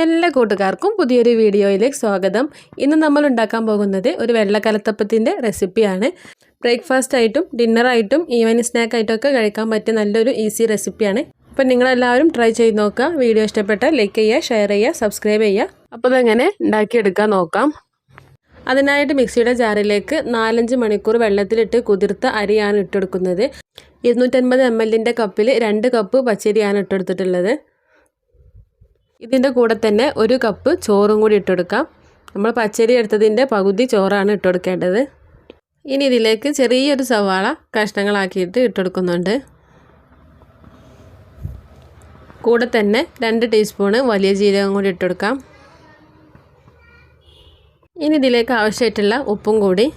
എല്ലാ കൂട്ടുകാർക്കും പുതിയൊരു വീഡിയോയിലേക്ക് സ്വാഗതം. ഇന്ന് നമ്മൾ ഉണ്ടാക്കാൻ പോകുന്നത് ഒരു വെള്ളക്കലത്തപ്പത്തിൻ്റെ റെസിപ്പിയാണ്. ബ്രേക്ക്ഫാസ്റ്റ് ആയിട്ടും ഡിന്നറായിട്ടും ഈവനിങ് സ്നാക്കായിട്ടൊക്കെ കഴിക്കാൻ പറ്റിയ നല്ലൊരു ഈസി റെസിപ്പിയാണ്. അപ്പം നിങ്ങളെല്ലാവരും ട്രൈ ചെയ്ത് നോക്കുക. വീഡിയോ ഇഷ്ടപ്പെട്ടാൽ ലൈക്ക് ചെയ്യുക, ഷെയർ ചെയ്യുക, സബ്സ്ക്രൈബ് ചെയ്യുക. അപ്പോൾ അതെങ്ങനെ ഉണ്ടാക്കിയെടുക്കാൻ നോക്കാം. അതിനായിട്ട് മിക്സിയുടെ ജാറിലേക്ക് 4-5 മണിക്കൂർ വെള്ളത്തിലിട്ട് കുതിർത്ത അരിയാണ് ഇട്ടെടുക്കുന്നത്. 250 ml കപ്പിൽ 2 കപ്പ് പച്ചരിയാണ് ഇട്ടെടുത്തിട്ടുള്ളത്. ഇതിൻ്റെ കൂടെ തന്നെ 1 കപ്പ് ചോറും കൂടി ഇട്ടെടുക്കാം. നമ്മൾ പച്ചരി എടുത്തതിൻ്റെ പകുതി ചോറാണ് ഇട്ടെടുക്കേണ്ടത്. ഇനി ഇതിലേക്ക് ചെറിയൊരു സവാള കഷ്ണങ്ങളാക്കിയിട്ട് ഇട്ടെടുക്കുന്നുണ്ട്. കൂടെ തന്നെ 2 ടീസ്പൂണ് വലിയ ജീരകം കൂടി ഇട്ടെടുക്കാം. ഇനി ഇതിലേക്ക് ആവശ്യമായിട്ടുള്ള ഉപ്പും കൂടി.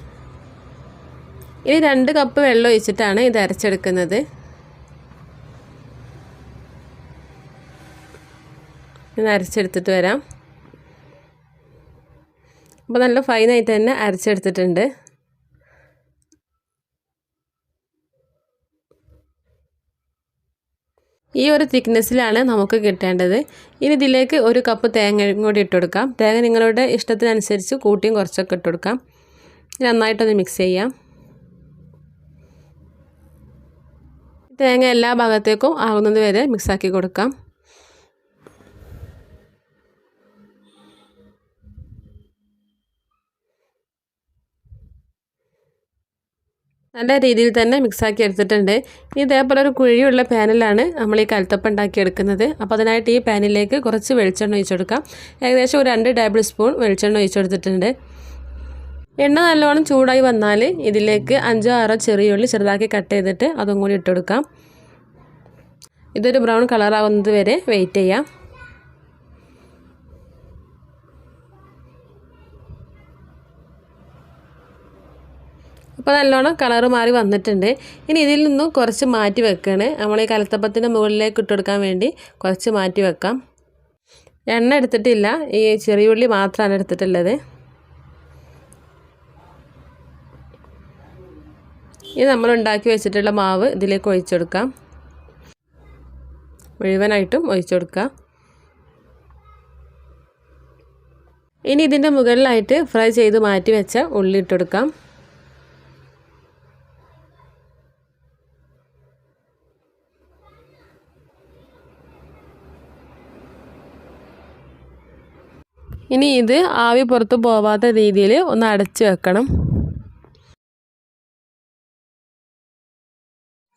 ഇനി 2 കപ്പ് വെള്ളം ഒഴിച്ചിട്ടാണ് ഇത് അരച്ചെടുക്കുന്നത്. ഇത് അരച്ചെടുത്തിട്ട് വരാം. അപ്പോൾ നല്ല ഫൈനായിട്ട് തന്നെ അരച്ചെടുത്തിട്ടുണ്ട്. ഈ ഒരു തിക്നെസ്സിലാണ് നമുക്ക് കിട്ടേണ്ടത്. ഇനി ഇതിലേക്ക് 1 കപ്പ് തേങ്ങയും കൂടി ഇട്ടുകൊടുക്കാം. തേങ്ങ നിങ്ങളുടെ ഇഷ്ടത്തിനനുസരിച്ച് കൂട്ടിയും കുറച്ചൊക്കെ ഇട്ടുകൊടുക്കാം. നന്നായിട്ടൊന്ന് മിക്സ് ചെയ്യാം. തേങ്ങ എല്ലാ ഭാഗത്തേക്കും ആകുന്നത് വരെ മിക്സാക്കി കൊടുക്കാം. നല്ല രീതിയിൽ തന്നെ മിക്സാക്കി എടുത്തിട്ടുണ്ട്. ഇതേപോലെ ഒരു കുഴിയുള്ള പാനിലാണ് നമ്മൾ ഈ കലത്തപ്പം ഉണ്ടാക്കിയെടുക്കുന്നത്. അപ്പോൾ അതിനായിട്ട് ഈ പാനിലേക്ക് കുറച്ച് വെളിച്ചെണ്ണ ഒഴിച്ചെടുക്കാം. ഏകദേശം ഒരു 2 ടേബിൾ സ്പൂൺ വെളിച്ചെണ്ണ ഒഴിച്ചെടുത്തിട്ടുണ്ട്. എണ്ണ നല്ലോണം ചൂടായി വന്നാൽ ഇതിലേക്ക് 5-6 ചെറിയുള്ളി ചെറുതാക്കി കട്ട് ചെയ്തിട്ട് അതും കൂടി ഇട്ടെടുക്കാം. ഇതൊരു ബ്രൗൺ കളറാവുന്നത് വരെ വെയിറ്റ് ചെയ്യാം. അപ്പോൾ നല്ലോണം കളറ് മാറി വന്നിട്ടുണ്ട്. ഇനി ഇതിൽ നിന്നും കുറച്ച് മാറ്റി വെക്കുകയാണ്. നമ്മൾ ഈ കലത്തപ്പത്തിൻ്റെ മുകളിലേക്ക് ഇട്ടെടുക്കാൻ വേണ്ടി കുറച്ച് മാറ്റി വെക്കാം. എണ്ണ എടുത്തിട്ടില്ല, ഈ ചെറിയ ഉള്ളി മാത്രമാണ് എടുത്തിട്ടുള്ളത്. ഇനി നമ്മൾ ഉണ്ടാക്കി വെച്ചിട്ടുള്ള മാവ് ഇതിലേക്ക് ഒഴിച്ചെടുക്കാം. മുഴുവനായിട്ടും ഒഴിച്ചെടുക്കാം. ഇനി ഇതിൻ്റെ മുകളിലായിട്ട് ഫ്രൈ ചെയ്ത് മാറ്റി വെച്ച ഉള്ളി ഇട്ടെടുക്കാം. ഇനി ഇത് ആവി പുറത്ത് പോവാത്ത രീതിയിൽ ഒന്ന് അടച്ച് വെക്കണം.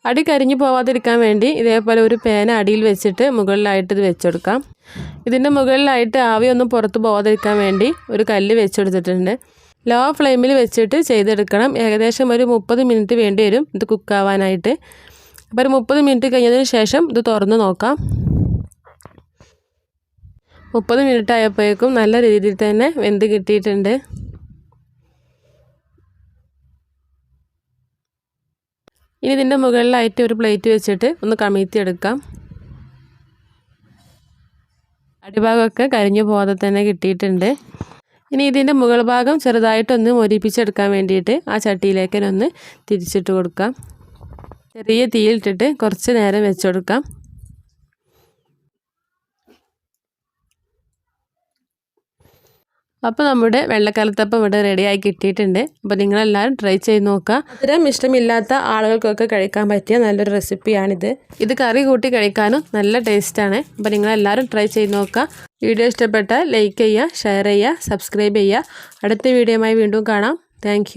അടി കരിഞ്ഞു പോവാതിരിക്കാൻ വേണ്ടി ഇതേപോലെ ഒരു പാൻ അടിയിൽ വെച്ചിട്ട് മുകളിലായിട്ട് ഇത് വെച്ചെടുക്കാം. ഇതിൻ്റെ മുകളിലായിട്ട് ആവി ഒന്നും പുറത്ത് പോവാതിരിക്കാൻ വേണ്ടി ഒരു കല്ല് വെച്ചെടുത്തിട്ടുണ്ട്. ലോ ഫ്ലെയിമിൽ വെച്ചിട്ട് ചെയ്തെടുക്കണം. ഏകദേശം ഒരു 30 മിനിറ്റ് വേണ്ടി വരും ഇത് കുക്കാവാനായിട്ട്. അപ്പോൾ ഒരു 30 മിനിറ്റ് കഴിഞ്ഞതിന് ശേഷം ഇത് തുറന്ന് നോക്കാം. 30 മിനിറ്റ് ആയപ്പോഴേക്കും നല്ല രീതിയിൽ തന്നെ വെന്ത് കിട്ടിയിട്ടുണ്ട്. ഇനി ഇതിൻ്റെ മുകളിലായിട്ട് ഒരു പ്ലേറ്റ് വെച്ചിട്ട് ഒന്ന് കമിഴ്ത്തിയെടുക്കാം. അടിഭാഗമൊക്കെ കരിഞ്ഞു പോകാതെ തന്നെ കിട്ടിയിട്ടുണ്ട്. ഇനി ഇതിൻ്റെ മുകൾ ഭാഗം ചെറുതായിട്ടൊന്ന് മൊരിപ്പിച്ചെടുക്കാൻ വേണ്ടിയിട്ട് ആ ചട്ടിയിലേക്ക് ഒന്ന് തിരിച്ചിട്ട് കൊടുക്കാം. ചെറിയ തീയിലിട്ടിട്ട് കുറച്ച് നേരം വെച്ചെടുക്കാം. അപ്പോൾ നമ്മുടെ വെള്ളക്കലത്തപ്പം ഇവിടെ റെഡിയായി കിട്ടിയിട്ടുണ്ട്. അപ്പോൾ നിങ്ങളെല്ലാവരും ട്രൈ ചെയ്ത് നോക്കുക. മധുരം ഇഷ്ടമില്ലാത്ത ആളുകൾക്കൊക്കെ കഴിക്കാൻ പറ്റിയ നല്ലൊരു റെസിപ്പിയാണിത്. ഇത് കറി കൂട്ടി കഴിക്കാനും നല്ല ടേസ്റ്റാണ്. അപ്പോൾ നിങ്ങളെല്ലാവരും ട്രൈ ചെയ്ത് നോക്കുക. വീഡിയോ ഇഷ്ടപ്പെട്ടാൽ ലൈക്ക് ചെയ്യുക, ഷെയർ ചെയ്യുക, സബ്സ്ക്രൈബ് ചെയ്യുക. അടുത്ത വീഡിയോയുമായി വീണ്ടും കാണാം. താങ്ക്